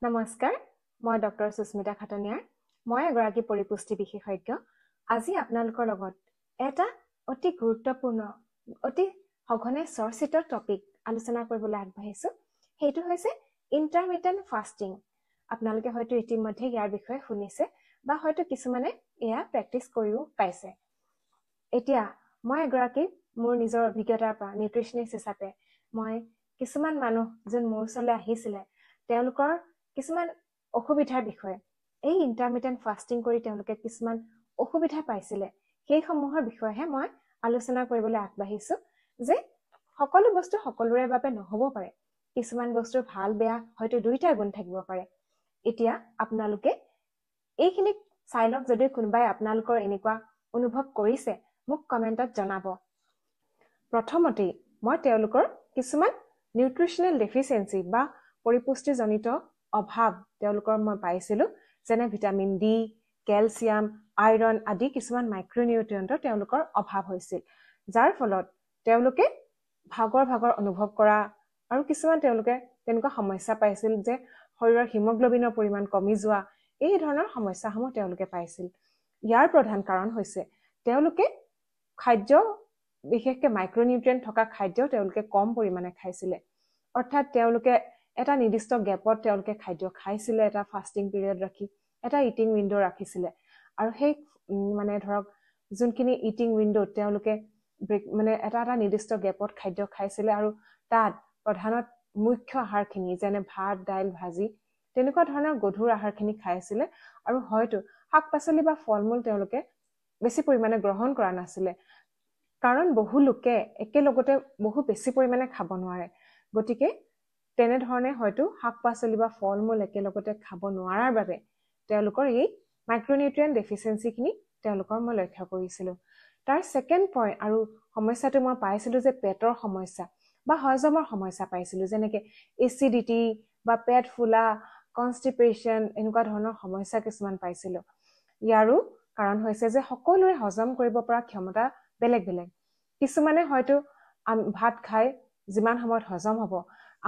নমস্কাৰ, মই ডক্টৰ সুস্মিতা খাটনিয়াৰ। মই এগৰাকী পৰিপুষ্টি বিশেষজ্ঞ। আজি আপোনালোকৰ লগত এটা অতি গুৰুত্বপূৰ্ণ, অতি সঘনে চৰ্চিত টপিক আলোচনা কৰিবলৈ আগবাঢ়িছোঁ। সেইটো হৈছে ইণ্টাৰমিটেণ্ট ফাষ্টিং। আপোনালোকে হয়তো ইতিমধ্যে ইয়াৰ বিষয়ে শুনিছে বা হয়তো কিছুমানে এয়া প্ৰেক্টিচ কৰিও পাইছে। এতিয়া মই এগৰাকী মোৰ নিজৰ অভিজ্ঞতাৰ পৰা নিউট্ৰিচনিষ্ট হিচাপে মই কিছুমান মানুহ যোন মোৰ ওচৰলৈ আহিছিলে, তেওঁলোকৰ কিছুমান অসুবিধাৰ বিষয়ে, এই ইণ্টাৰমিটেণ্ট ফাষ্টিং কৰি তেওঁলোকে কিছুমান অসুবিধা পাইছিলে, সেইসমূহৰ বিষয়েহে মই আলোচনা কৰিবলৈ আগবাঢ়িছোঁ। যে সকলো বস্তু সকলোৰে বাবে নহ'ব পাৰে, কিছুমান বস্তুৰ ভাল বেয়া হয়তো দুইটা গুণ থাকিব পাৰে। এতিয়া আপোনালোকে এইখিনিক চাই লওক, যদি কোনোবাই আপোনালোকৰ এনেকুৱা অনুভৱ কৰিছে মোক কমেণ্টত জনাব। প্ৰথমতেই মই তেওঁলোকৰ কিছুমান নিউট্ৰিচনেল ডেফিচিয়েঞ্চি বা পৰিপুষ্টিজনিত অভাৱ তেওঁলোকৰ মই পাইছিলোঁ, যেনে ভিটামিন ডি, কেলছিয়াম, আইৰণ আদি কিছুমান মাইক্ৰনিউট্ৰিয়েণ্টৰ তেওঁলোকৰ অভাৱ হৈছিল, যাৰ ফলত তেওঁলোকে ভাগৰ অনুভৱ কৰা আৰু কিছুমান তেওঁলোকে তেনেকুৱা সমস্যা পাইছিল যে শৰীৰৰ হিমগ্লবিনৰ পৰিমাণ কমি যোৱা, এই ধৰণৰ সমস্যাসমূহ তেওঁলোকে পাইছিল। ইয়াৰ প্ৰধান কাৰণ হৈছে তেওঁলোকে খাদ্য, বিশেষকৈ মাইক্ৰনিউট্ৰিয়েণ্ট থকা খাদ্য তেওঁলোকে কম পৰিমাণে খাইছিলে। অৰ্থাৎ তেওঁলোকে এটা নিৰ্দিষ্ট গেপত তেওঁলোকে খাদ্য খাইছিলে, এটা ফাষ্টিং পিৰিয়ড ৰাখি এটা ইটিং উইণ্ড' ৰাখিছিলে। আৰু সেই মানে ধৰক যোনখিনি ইটিং উইণ্ড'ত তেওঁলোকে মানে এটা নিৰ্দিষ্ট গেপত খাদ্য খাইছিলে, আৰু তাত প্ৰধানত মুখ্য আহাৰখিনি যেনে ভাত, দাইল, ভাজি তেনেকুৱা ধৰণৰ গধুৰ আহাৰখিনি খাইছিলে। আৰু হয়তো শাক পাচলি বা ফল মূল তেওঁলোকে বেছি পৰিমাণে গ্ৰহণ কৰা নাছিলে, কাৰণ বহু লোকে একেলগতে বহু বেছি পৰিমাণে খাব নোৱাৰে। গতিকে তেনেধৰণে হয়তো শাক পাচলি বা ফল মূল একেলগতে খাব নোৱাৰাৰ বাবে তেওঁলোকৰ এই মাইক্ৰনিউট্ৰিয়েণ্ট ডেফিচিয়েঞ্চিখিনি তেওঁলোকৰ মই লক্ষ্য কৰিছিলোঁ। তাৰ ছেকেণ্ড পইণ্ট আৰু সমস্যাটো মই পাইছিলোঁ যে পেটৰ সমস্যা বা হজমৰ সমস্যা পাইছিলোঁ, যেনেকৈ এচিডিটি বা পেট ফুলা, কনষ্টিপেশ্যন, এনেকুৱা ধৰণৰ সমস্যা কিছুমান পাইছিলোঁ। ইয়াৰো কাৰণ হৈছে যে সকলোৰে হজম কৰিব পৰা ক্ষমতা বেলেগ বেলেগ। কিছুমানে হয়তো ভাত খাই যিমান সময়ত হজম হ'ব,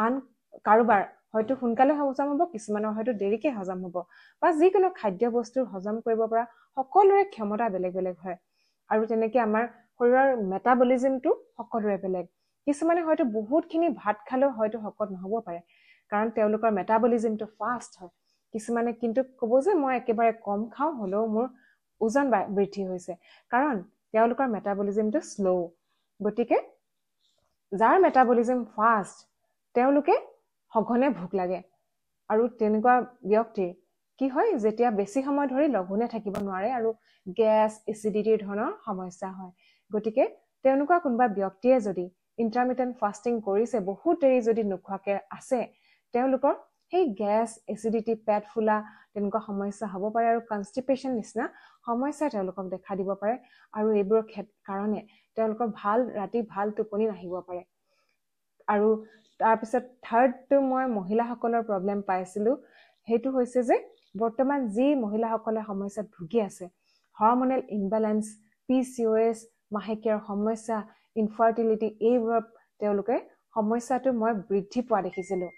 আন কাৰোবাৰ হয়তো সোনকালে হজম হ'ব, কিছুমানৰ হয়তো দেৰিকে হজম হ'ব, বা যিকোনো খাদ্য বস্তু হজম কৰিব পৰা সকলোৰে ক্ষমতা বেলেগ বেলেগ হয়। আৰু তেনেকে আমাৰ শৰীৰৰ মেটাবলিজিমটো সকলোৰে বেলেগ। কিছুমানে হয়তো বহুতখিনি ভাত খালেও হয়তো শকত নহ'ব পাৰে, কাৰণ তেওঁলোকৰ মেটাবলিজিমটো ফাষ্ট হয়। কিছুমানে কিন্তু ক'ব যে মই একেবাৰে কম খাওঁ, হ'লেও মোৰ ওজন বৃদ্ধি হৈছে, কাৰণ তেওঁলোকৰ মেটাবলিজিমটো শ্ল'। গতিকে যাৰ মেটাবলিজিম ফাষ্ট তেওঁলোকে সঘনে ভোক লাগে, আৰু তেনেকুৱা ব্যক্তিৰ কি হয়, যেতিয়া বেছি সময় ধৰি লঘোণে থাকিব নোৱাৰে আৰু গেছ, এচিডিটিৰ ধৰণৰ সমস্যা হয়। গতিকে তেনেকুৱা কোনোবা ব্যক্তিয়ে যদি ইণ্টাৰমিটেণ্ট ফাষ্টিং কৰিছে, বহুত দেৰি যদি নোখোৱাকে আছে, তেওঁলোকৰ সেই গেছ, এচিডিটি, পেট ফুলা তেনেকুৱা সমস্যা হ'ব পাৰে, আৰু কনষ্টিপেশ্যন নিচিনা সমস্যাই তেওঁলোকক দেখা দিব পাৰে। আৰু এইবোৰৰ কাৰণে তেওঁলোকৰ ৰাতি ভাল টোপনি নাহিব পাৰে। আৰু তাৰপিছত থাৰ্ডটো মই মহিলাসকলৰ প্ৰব্লেম পাইছিলোঁ। সেইটো হৈছে যে বৰ্তমান যি মহিলাসকলে সমস্যাত ভুগি আছে, হৰমনেল ইমবেলেঞ্চ, PCOS, মাহেকীয়াৰ সমস্যা, ইনফাৰ্টিলিটি, এইবোৰৰ তেওঁলোকে সমস্যাটো মই বৃদ্ধি পোৱা দেখিছিলোঁ।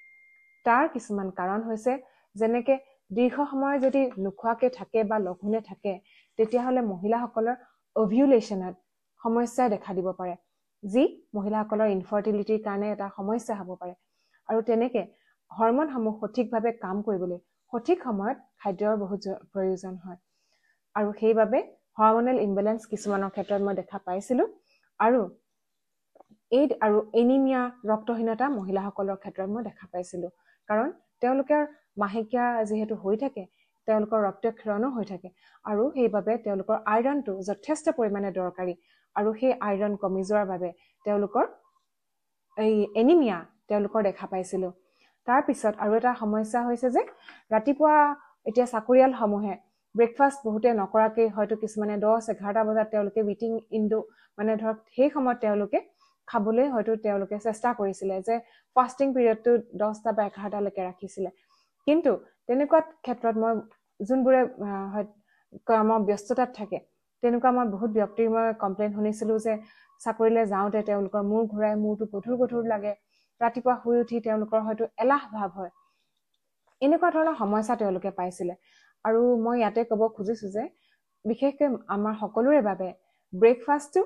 তাৰ কিছুমান কাৰণ হৈছে, যেনেকে দীৰ্ঘ সময় যদি নোখোৱাকে থাকে বা লঘোণে থাকে, তেতিয়াহ'লে মহিলাসকলৰ অভিউলেশ্যনত সমস্যাই দেখা দিব পাৰে, যি মহিলাসকলৰ ইনফাৰ্টিলিটিৰ কাৰণে এটা সমস্যা হ'ব পাৰে। আৰু তেনেকে হৰমনসমূহ সঠিকভাৱে কাম কৰিবলৈ সঠিক সময়ত খাদ্যৰ বহুত প্ৰয়োজন হয়, আৰু সেইবাবে হৰমনেল ইমবেলেঞ্চ কিছুমানৰ ক্ষেত্ৰত মই দেখা পাইছিলোঁ। আৰু এনিমিয়া, ৰক্তহীনতা মহিলাসকলৰ ক্ষেত্ৰত মই দেখা পাইছিলোঁ, কাৰণ তেওঁলোকৰ মাহেকীয়া যিহেতু হৈ থাকে, তেওঁলোকৰ ৰক্তক্ষৰণো হৈ থাকে, আৰু সেইবাবে তেওঁলোকৰ আইৰণটো যথেষ্ট পৰিমাণে দৰকাৰী, আৰু সেই আইৰণ কমি যোৱাৰ বাবে তেওঁলোকৰ এই এনিমিয়া তেওঁলোকৰ দেখা পাইছিলোঁ। তাৰপিছত আৰু এটা সমস্যা হৈছে যে ৰাতিপুৱা এতিয়া চাকৰিয়ালসমূহে ব্ৰেকফাষ্ট বহুতে নকৰাকৈ হয়তো কিছুমানে 10-11টা বজাত তেওঁলোকে ইটিং উইণ্ডো, মানে ধৰক সেই সময়ত তেওঁলোকে খাবলৈ হয়তো তেওঁলোকে চেষ্টা কৰিছিলে যে ফাষ্টিং পিৰিয়ডটো 10টা বা 11টালৈকে ৰাখিছিলে। কিন্তু তেনেকুৱা ক্ষেত্ৰত মই যোনবোৰে কৰ্ম ব্যস্ততাত থাকে, তেনেকুৱা মই বহুত ব্যক্তিৰ মই কমপ্লেইন শুনিছিলোঁ যে চাকৰিলৈ যাওঁতে তেওঁলোকৰ মূৰ ঘূৰাই, মূৰটো গধুৰ লাগে, ৰাতিপুৱা শুই উঠি তেওঁলোকৰ হয়তো এলাহ ভাৱ হয়। এনেকুৱা ধৰণৰ সমস্যা তেওঁলোকে পাইছিলে আৰু মই ইয়াতে ক'ব খুজিছো যে বিশেষকৈ আমাৰ সকলোৰে বাবে ব্ৰেকফাষ্টটো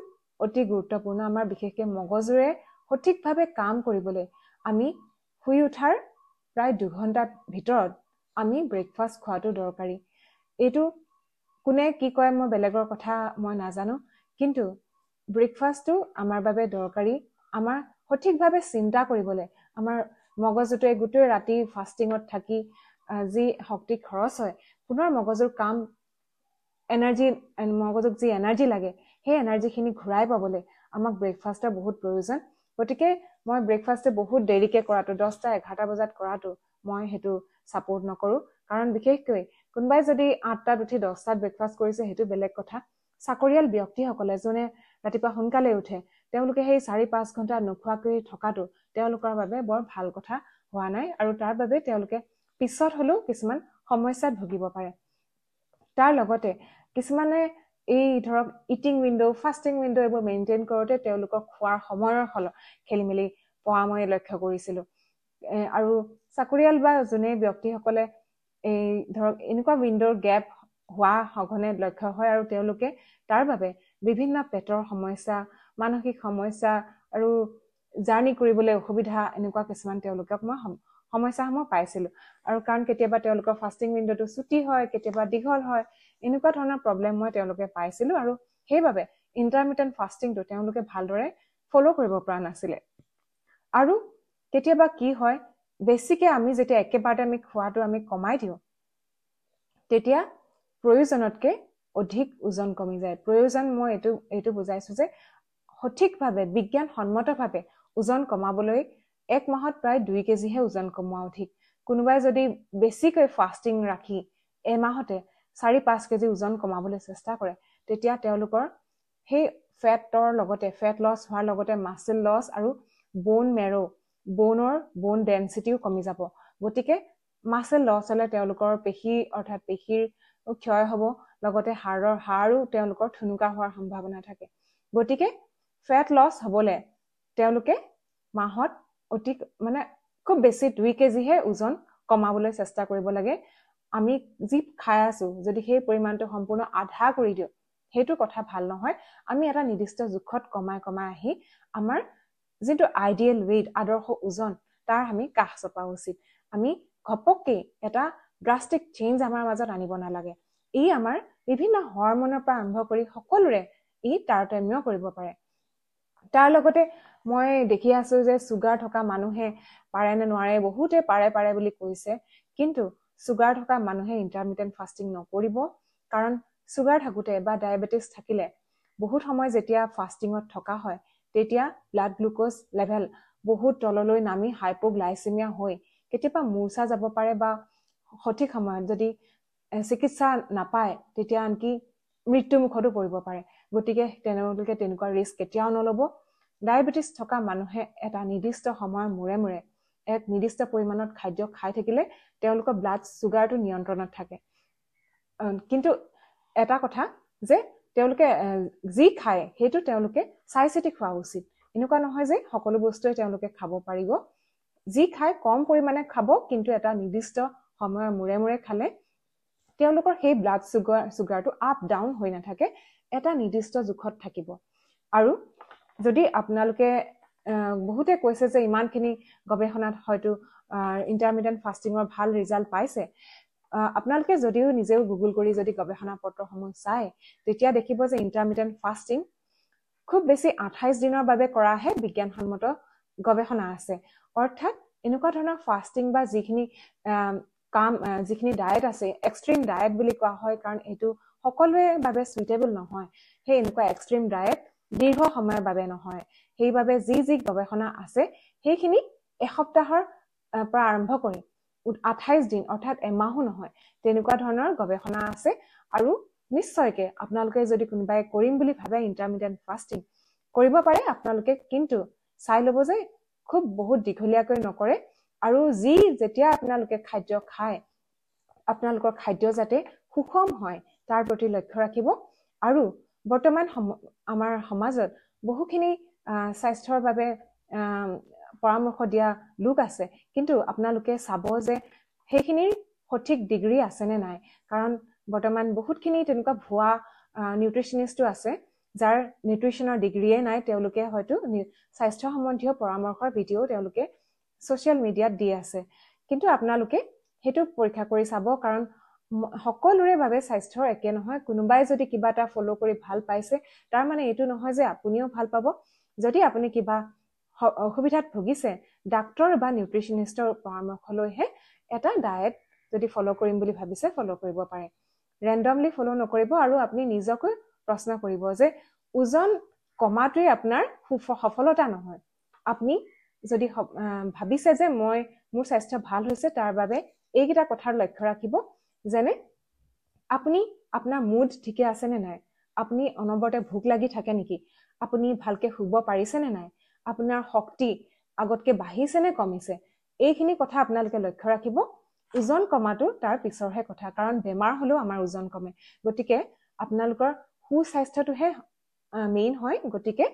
অতি গুৰুত্বপূৰ্ণ আমাৰ বিশেষকৈ মগজুৰে সঠিকভাৱে কাম কৰিবলৈ আমি শুই উঠাৰ প্ৰায় 2 ঘণ্টাৰ ভিতৰত আমি ব্ৰেকফাষ্ট খোৱাটো দৰকাৰী এইটো কোনে কি কয় মই বেলেগৰ কথা মই নাজানো কিন্তু ব্ৰেকফাষ্টটো আমাৰ বাবে দৰকাৰী আমাৰ সঠিকভাৱে চিন্তা কৰিবলৈ আমাৰ মগজুটোৱে গোটেই ৰাতি ফাষ্টিঙত থাকি যি শক্তি খৰচ হয় পুনৰ মগজুৰ কাম এনাৰ্জি মগজুক যি এনাৰ্জি লাগে সেই এনাৰ্জিখিনি ঘূৰাই পাবলৈ আমাক ব্ৰেকফাষ্টৰ বহুত প্ৰয়োজন গতিকে মই ব্ৰেকফাষ্টে বহুত দেৰিকে কৰাটো 10টা 11টা বজাত কৰাটো মই হেতু সাপোৰ্ট নকৰো কাৰণ বিশেষকৈ কোনবাই যদি 8টাত উঠি 10টাত ব্ৰেকফাষ্ট কৰিছে হেতু বেলেগ কথা চাকৰিয়াল ব্যক্তিসকলে যোনে ৰাতিপুৱা সোনকালে উঠে তেওঁলোকে সেই 4-5 ঘণ্টা নোখোৱাকৈ থকাটো তেওঁলোকৰ বাবে বৰ ভাল কথা হোৱা নাই আৰু তাৰ বাবে তেওঁলোকে পিছত হলেও কিছুমান সমস্যাত ভুগিব পাৰে তাৰ লগতে কিছুমানে এই ধৰক ইটিং উইন্ডো ফাস্টিং উইন্ডো এইবোৰ মেইনটেইন কৰোতে তেওঁলোকৰ খোৱাৰ সময়ৰ হল খেলিমেলি পোৱা মই লক্ষ্য কৰিছিলো আৰু চাকৰিয়াল বা যোনে ব্যক্তিসকলে এই ধৰক এনেকুৱা উইন্ডোৰ গ্যাপ হোৱা সঘনে লক্ষ্য হয় আৰু তেওঁলোকে তাৰ বাবে বিভিন্ন পেটৰ সমস্যা মানসিক সমস্যা আৰু জাৰ্নি কৰিবলৈ অসুবিধা এনেকুৱা কিছুমান তেওঁলোকক মই সমস্যাসমূহ পাইছিলো আৰু কাৰণ কেতিয়াবা তেওঁলোকৰ ফাস্টিং উইন্ডোটো ছুটি হয় কেতিয়াবা দীঘল হয় এনেকুৱা ধৰণৰ প্ৰবলেম মই তেওঁলোকে পাইছিলো আৰু সেইবাবে ইন্টাৰমিটেন্ট ফাস্টিংটো তেওঁলোকে ভালদৰে ফলো কৰিব পৰা নাছিলে আৰু কেতিয়াবা কি হয় বেছিকে আমি যেতিয়া একেবাৰতে আমি খোৱাটো আমি কমাই দিও তেতিয়া প্ৰয়োজনতকৈ অধিক ওজন কমি যায় প্ৰয়োজন মই এইটো বুজাইছো যে সঠিকভাৱে বিজ্ঞানসন্মতভাৱে ওজন কমাবলৈ এক মাহত প্ৰায় 2 কেজিহে ওজন কমোৱা অধিক কোনোবাই যদি বেছিকৈ ফাস্টিং ৰাখি এমাহতে 4-5 কেজি ওজন কমাবলৈ চেষ্টা কৰে তেতিয়া তেওঁলোকৰ সেই ফেটৰ লগতে ফেট লছ হোৱাৰ লগতে মাসল লছ আৰু বোন মেৰো বোন ডেন্সিটিও কমি যাব গতিকে মাসল লছ হলে তেওঁলোকৰ পেশী অৰ্থাৎ পেশীৰ ক্ষয় হ'ব লগতে হাড়ৰো তেওঁলোকৰ থুনুকা হোৱাৰ সম্ভাৱনা থাকে গতিকে ফেট লছ হ'বলে তেওঁলোকে মাহত অতি মানে খুব বেছি 2 কেজিহে ওজন কমাবলৈ চেষ্টা কৰিব লাগে আমি যি খাই আছো যদি সেই পৰিমাণটো সম্পূৰ্ণ আধা কৰি দিও হেতু কথা ভাল নহয় আমি এটা নিৰ্দিষ্ট জুখত কমাই আহি আমাৰ যেটো আইডিয়েল weight আদৰ্শ ওজন তাৰ আমি কাহ চপা উচিত আমি ঘপককে এটা ড্ৰাস্টিক চেঞ্জ আমাৰ মাজত আনিব নালাগে ই আমাৰ বিভিন্ন হৰমনৰ পৰা আৰম্ভ কৰি সকলোৰে ই তাৰতম্য কৰিব পাৰে তাৰ লগতে মই দেখি আছো যে সুগাৰ থকা মানুহে পাৰে নে নোৱাৰে বহুতে পাৰে বুলি কৈছে কিন্তু সুগাৰ থকা মানুহে ইন্টাৰমিটেন্ট ফাস্টিং নকৰিব কাৰণ সুগাৰ থাকুতে বা ডায়াবেটিস থাকিলে বহুত সময় যেতিয়া ফাস্টিংত থকা হয় তেতিয়া ব্লাড গ্লুকোজ লেভেল বহুত তললৈ নামি হাইপোগ্লাইসেমিয়া হৈ কেতিয়াবা মূৰ্ছা যাব পাৰে বা সঠিক সময়ত যদি চিকিৎসা নাপায় তেতিয়া আনকি মৃত্যু মুখতো পৰিব পাৰে গতিকে তেওঁলোকে তেনেকুৱা ৰিস্ক কেতিয়াও নলব ডায়াবেটিস থকা মানুহে এটা নিৰ্দিষ্ট সময়ৰ মূৰে এক নিৰ্দিষ্ট পৰিমাণত খাদ্য খাই থাকিলে তেওঁলোকৰ ব্লাড সুগাৰটো নিয়ন্ত্ৰণত থাকে কিন্তু এটা কথা যে তেওঁলোকে যি খায় হেতু তেওঁলোকে চাইচিতি খোৱা উচিত এনেকুৱা নহয় যে সকলো বস্তুৱে তেওঁলোকে খাব পাৰিব যি খায় কম পৰিমাণে খাব কিন্তু এটা নিৰ্দিষ্ট সময়ৰ মূৰে খালে তেওঁলোকৰ সেই ব্লাড সুগাৰটো আপ ডাউন হৈ নাথাকে এটা নিৰ্দিষ্ট জুখত থাকিব আৰু যদি আপোনালোকে বহুতে কৈছে যে ইমানখিনি গৱেষণাত হয়তো ইন্টাৰমিটেন্ট ফাস্টিংৰ ভাল ৰিজাল্ট পাইছে আপোনালোকে যদিও নিজেও গুগল কৰি যদি গৱেষণা পত্ৰসমূহ চাই তেতিয়া দেখিব যে ইন্টাৰমিটেন্ট ফাস্টিং খুব বেছি 28 দিনৰ বাবে কৰাহে বিজ্ঞানসন্মত গৱেষণা আছে অৰ্থাৎ এনেকুৱা ধৰণৰ ফাস্টিং বা যিখিনি ডায়েট আছে এক্সট্ৰিম ডায়েট বুলি কোৱা হয় কাৰণ এইটো সকলোৰে বাবে সুইটেবল নহয় সেই এনেকুৱা এক্সট্ৰিম ডায়েট দীৰ্ঘ সময়ৰ বাবে নহয় সেইবাবে যি গৱেষণা আছে সেইখিনি এসপ্তাহৰ পৰা আৰম্ভ কৰি 28 দিন অৰ্থাৎ এমাহো নহয় তেনেকুৱা ধৰণৰ গৱেষণা আছে আৰু নিশ্চয়কৈ আপোনালোকে যদি কোনোবাই কৰিম বুলি ভাবে ইন্টাৰমিটেন্ট ফাস্টিং কৰিব পাৰে আপোনালোকে কিন্তু চাই লব যে খুব বহুত দীঘলীয়াকৈ নকৰে আৰু যেতিয়া আপোনালোকে খাদ্য খায় আপোনালোকৰ খাদ্য যাতে সুষম হয় তাৰ প্ৰতি লক্ষ্য ৰাখিব আৰু বৰ্তমান আমাৰ সমাজত বহুখিনি স্বাস্থ্যৰ বাবে পৰামৰ্শ দিয়া লোক আছে কিন্তু আপোনালোকে চাব যে সেইখিনিৰ সঠিক ডিগ্ৰী আছে নে নাই কাৰণ বৰ্তমান বহুতখিনি তেনেকুৱা ভুৱা নিউট্ৰিচনিষ্টও আছে যাৰ নিউট্ৰিচনৰ ডিগ্ৰীয়ে নাই তেওঁলোকে হয়তো স্বাস্থ্য সম্বন্ধীয় পৰামৰ্শৰ ভিডিঅ' তেওঁলোকে ছ'চিয়েল মিডিয়াত দি আছে কিন্তু আপোনালোকে সেইটো পৰীক্ষা কৰি চাব কাৰণ সকলোৰে বাবে স্বাস্থ্য একে নহয় কোনোবাই যদি কিবা এটা ফলো কৰি ভাল পাইছে তাৰ মানে এইটো নহয় যে আপুনিও ভাল পাব যদি আপুনি কিবা অসুবিধাত ভুগিছে ডাক্তৰ বা নিউট্ৰিচনিষ্টৰ পৰামৰ্শ লৈহে এটা ডায়েট যদি ফলো কৰিম বুলি ভাবিছে ফলো কৰিব পাৰে ৰেন্ডমলি ফলো নকৰিব আৰু আপুনি নিজকে প্ৰশ্ন কৰিব যে ওজন কমাটোৱে আপোনাৰ সফলতা নহয় আপুনি যদি ভাবিছে যে মোৰ স্বাস্থ্য ভাল হৈছে তাৰ বাবে এইকেইটা কথাৰ লক্ষ্য ৰাখিব যেনে আপুনি আপোনাৰ মুড ঠিকে আছে নে নাই আপুনি অনবৰতে ভোক লাগি থাকে নেকি আপুনি ভালকে শুব পাৰিছে নে নাই আপোনাৰ শক্তি আগতকে বাঢ়িছে নে কমিছে এইখিনি কথা আপোনালোকে লক্ষ্য ৰাখিব ওজন কমাটো তাৰ পিছৰহে কথা কাৰণ বেমাৰ হলেও আমাৰ ওজন কমে গতিকে আপোনালোকৰ সুস্বাস্থ্যটোহে মেইন হয় গতিকে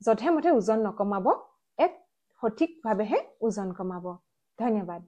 যধে মধে ওজন নকমাব এক সঠিকভাৱেহে ওজন কমাব ধন্যবাদ